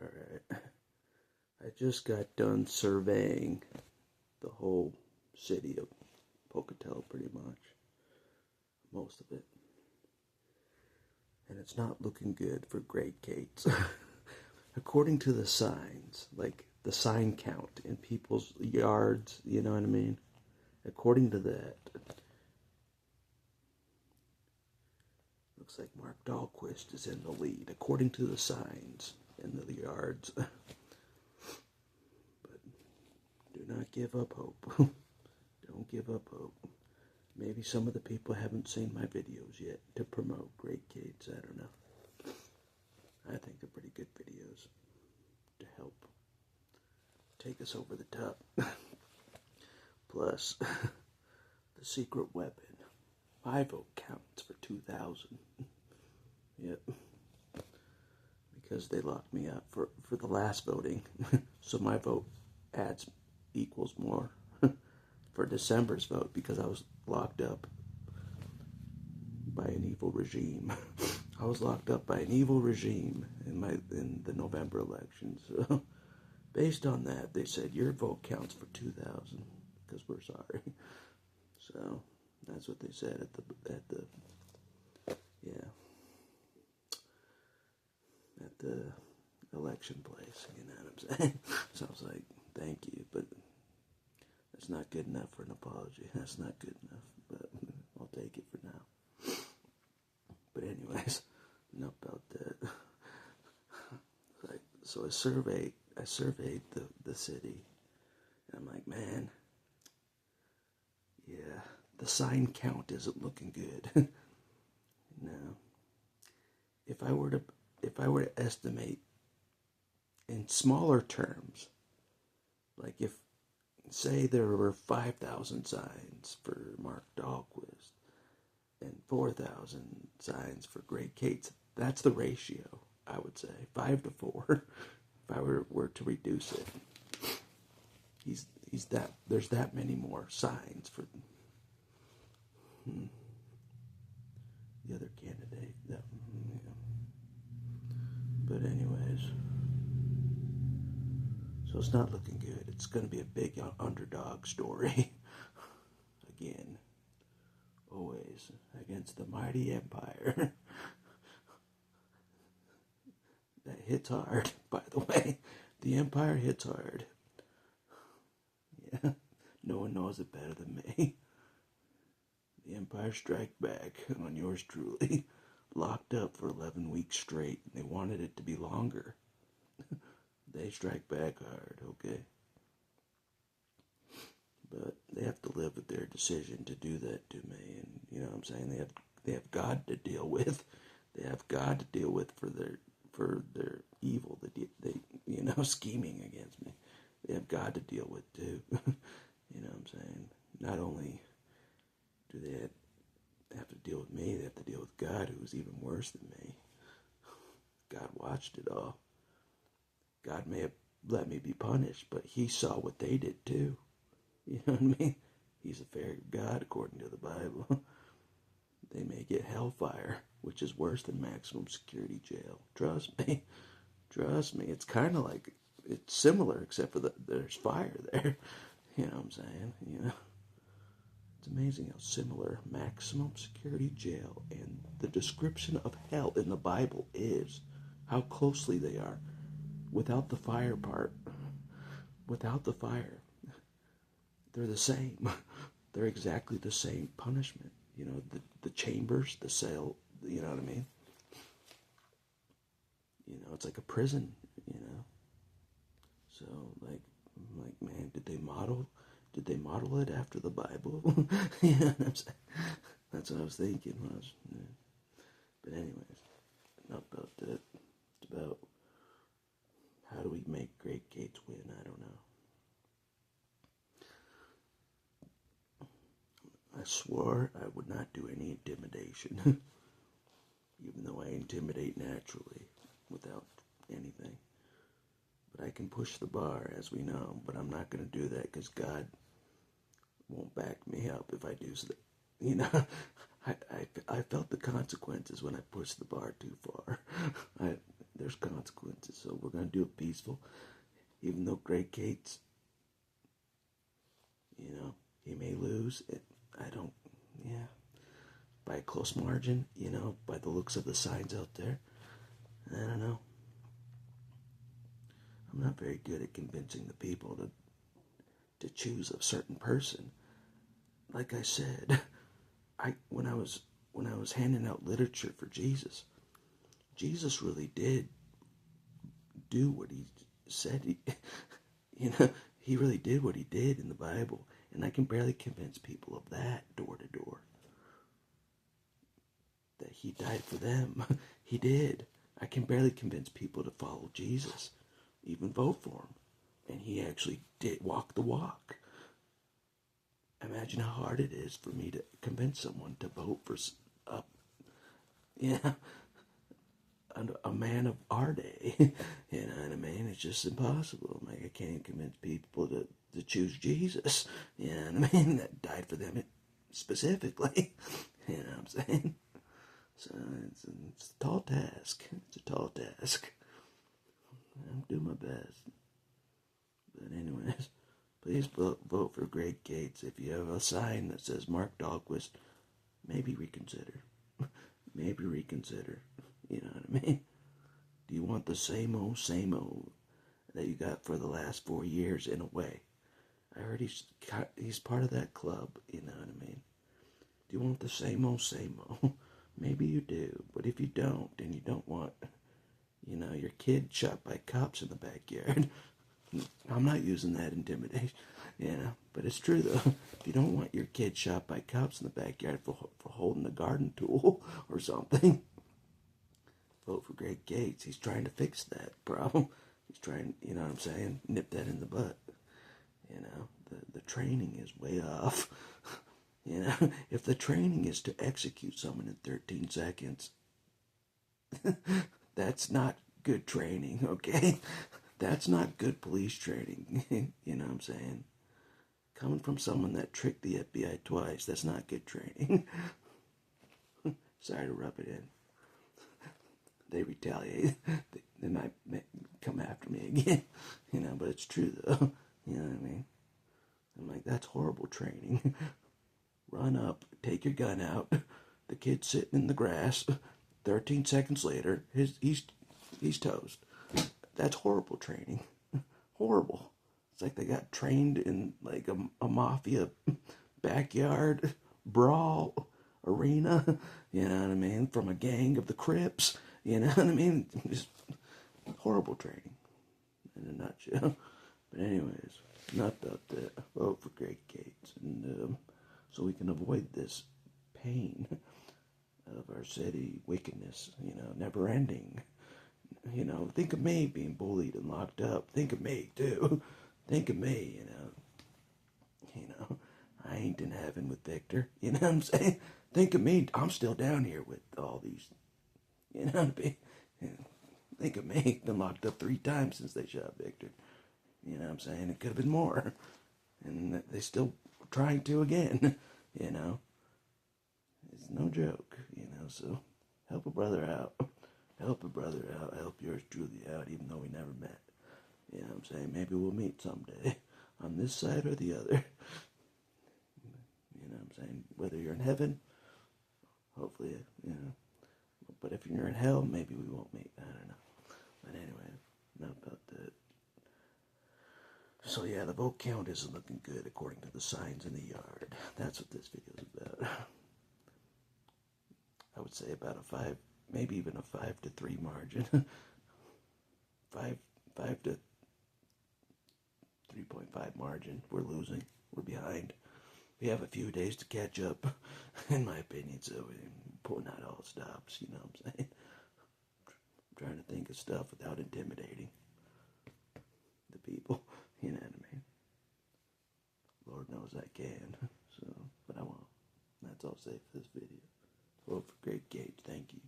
Alright. I just got done surveying the whole city of Pocatello, pretty much. Most of it. And it's not looking good for Great Gates. According to the signs, like the sign count in people's yards, you know what I mean? According to that, looks like Mark DAHLQUIST is in the lead, according to the signs in the yards. But do not give up hope. Don't give up hope. Maybe some of the people haven't seen my videos yet to promote Great Gates. I don't know. I think they're pretty good videos to help take us over the top. Plus, the secret weapon. My vote counts for 2,000. Yep. Because they locked me up for the last voting. So my vote equals more for December's vote because I was locked up by an evil regime. I was locked up by an evil regime in the November election. So based on that, they said your vote counts for 2,000 because we're sorry. So that's what they said at the election place. You know what I'm saying? So I was like, thank you, but that's not good enough for an apology. That's not good enough, but I'll take it for now. But anyways, enough about that. So I surveyed the city, and I'm like, man, yeah, the sign count isn't looking good. No. If I were to estimate in smaller terms, like if, say there were 5,000 signs for Mark DAHLQUIST and 4,000 signs for Great Gates, that's the ratio, I would say, 5 to 4, if I were to reduce it. There's that many more signs for the other candidate. But anyways, so it's not looking good. It's going to be a big underdog story. Again, always against the mighty empire. That hits hard, by the way. The empire hits hard. Yeah, no one knows it better than me. The Empire Strike Back on yours truly. Locked up for 11 weeks straight. They wanted it to be longer. They strike back hard, okay? But they have to live with their decision to do that to me. And, you know what I'm saying? They have God to deal with. They have God to deal with for their evil, they scheming against me. They have God to deal with too. You know what I'm saying? Not only do they have to deal with me, they have to deal with God, who's even worse than me. God watched it all. God may have let me be punished, but he saw what they did too. You know what I mean? He's a fair God according to the Bible. They may get hellfire, which is worse than maximum security jail. Trust me. Trust me. It's kind of like, it's similar, except for there's fire there. You know what I'm saying? You know? It's amazing how similar maximum security jail and the description of hell in the Bible is. How closely they are. Without the fire part. Without the fire. They're the same. They're exactly the same punishment. You know, the chambers, the cell, you know what I mean? You know, it's like a prison, you know? So, like, man, did they model it after the Bible? You know what I'm saying? That's what I was thinking. But anyways, not about that. It's about how do we make Great Gates win? I don't know. I swore I would not do any intimidation, even though I intimidate naturally without anything. But I can push the bar, as we know, but I'm not going to do that because God won't back me up if I do so. You know, I felt the consequences when I pushed the bar too far. There's consequences. So we're going to do it peaceful. Even though Greg Gates, he may lose. I don't, yeah, by a close margin, by the looks of the signs out there. I don't know. I'm not very good at convincing the people to choose a certain person. Like I said, when I was handing out literature for Jesus, Jesus really did do what he said. He really did what he did in the Bible, and I can barely convince people of that door to door. That he died for them. He did. I can barely convince people to follow Jesus, even vote for him. And he actually did walk the walk. Imagine how hard it is for me to convince someone to vote for a man of our day. You know what I mean? It's just impossible. Like, I can't convince people to choose Jesus. You know what I mean? That died for them specifically. You know what I'm saying? So it's a tall task. It's a tall task. I'm doing my best. But anyways, please vote for Greg Gates. If you have a sign that says Mark Dahlquist, maybe reconsider. Maybe reconsider. You know what I mean? Do you want the same old that you got for the last 4 years in a way? I heard he's part of that club. You know what I mean? Do you want the same old? Maybe you do. But if you don't, and you don't want, your kid shot by cops in the backyard, I'm not using that intimidation, but it's true though. If you don't want your kid shot by cops in the backyard for holding a garden tool or something, vote for Greg Gates. He's trying to fix that problem. He's trying, you know what I'm saying, nip that in the butt. The training is way off. If the training is to execute someone in 13 seconds, that's not good training, okay? That's not good police training. You know what I'm saying? Coming from someone that tricked the FBI twice, that's not good training. Sorry to rub it in. They retaliate. They might come after me again. But it's true though. You know what I mean? I'm like, that's horrible training. Run up, take your gun out. The kid's sitting in the grass. 13 seconds later, he's toast. That's horrible training. Horrible. It's like they got trained in like a mafia backyard brawl arena. You know what I mean? From a gang of the Crips. You know what I mean? Just horrible training in a nutshell. But anyways, enough about that. Vote for Greg Gates, and so we can avoid this pain of our city wickedness. Never ending. Think of me being bullied and locked up. Think of me too. Think of me. I ain't in heaven with Victor. You know what I'm saying? Think of me. I'm still down here with all these. You know what I mean? Think of me. Been locked up 3 times since they shot Victor. You know what I'm saying? It could have been more. And they still trying to again. It's no joke. So help a brother out. Help a brother out. Help yours truly out, even though we never met. You know what I'm saying? Maybe we'll meet someday. On this side or the other. You know what I'm saying? Whether you're in heaven, hopefully, But if you're in hell, maybe we won't meet. I don't know. But anyway, enough about that. So yeah, the vote count isn't looking good according to the signs in the yard. That's what this video is about. I would say about a 5, maybe even a 5-3 margin. 5 to 3.5 margin. We're losing. We're behind. We have a few days to catch up, in my opinion, so we're pulling out all stops, you know what I'm saying? I'm trying to think of stuff without intimidating the people, you know what I mean? Lord knows I can, so, but I won't. That's all I'll say for this video. Vote for Greg Gates. Thank you.